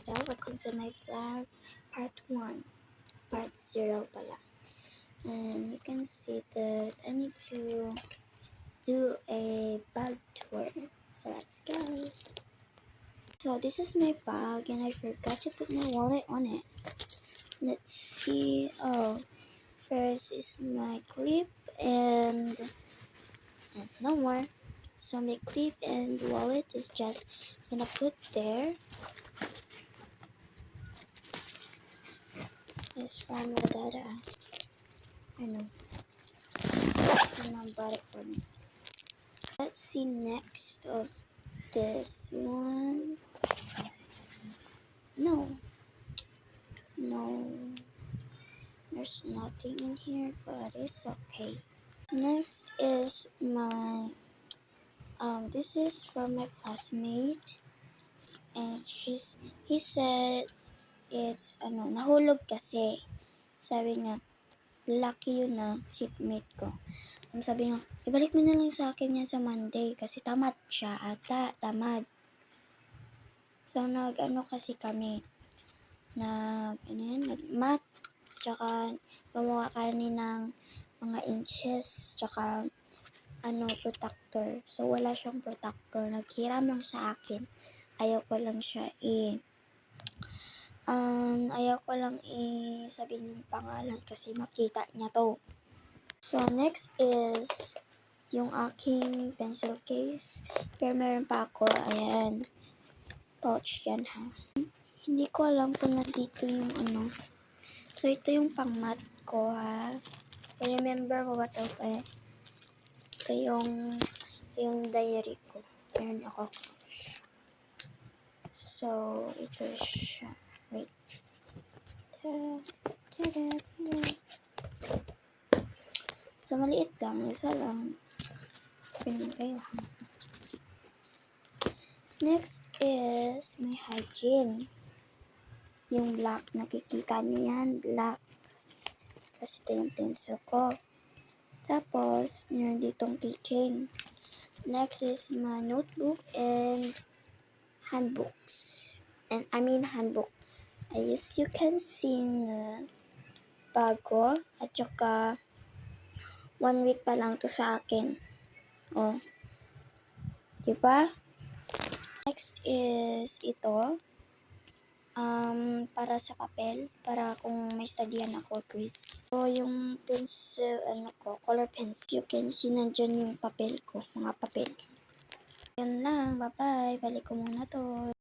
Hello, welcome to my vlog, part 1, part 0 pala. And you can see that I need to do a bag tour. So let's go. So this is my bag and I forgot to put my wallet on it. Let's see. Oh, first is my clip and no more. So my clip and wallet is just gonna put there. It's from Lazada. I know. My mom bought it for me. Let's see next of this one. No. There's nothing in here, but it's okay. Next is my this is from my classmate, and he said it's nahulog kasi. Sabi niya, lucky yun na seatmate ko. Ang sabi niya, ibalik mo na lang sa akin yan sa Monday kasi tamad siya ata, tamad. So kasi kami, nag-math, tsaka gumawa kami ng mga inches, tsaka protector. So wala siyang protector, naghiram lang sa akin. Ayaw ko lang sabihin yung pangalan kasi makita niya to. So next is yung aking pencil case. Pero meron pa ako, ayan, pouch yan ha. Hindi ko alam kung nandito yung So ito yung pang-mat ko ha. I-remember ko ba ito eh. Ito yung diary ko. Meron ako. So ito siya. Wait. So maliit lang. Isa lang. Pinan kayo ha. Next is my hygiene. Yung black. Nakikita nyo yan. Black. Kasi ito yung pencil ko. Tapos, meron ditong keychain. Next is my notebook and handbooks. Handbook. As you can see na bago. At saka 1 week pa lang to sa akin. Oh. Diba? Next is ito. Para sa papel. Para kung may studian ako quiz. So, yung pencil, color pencil. You can see nandyan yung papel ko. Mga papel. Yan lang. Bye-bye. Balik ko muna to.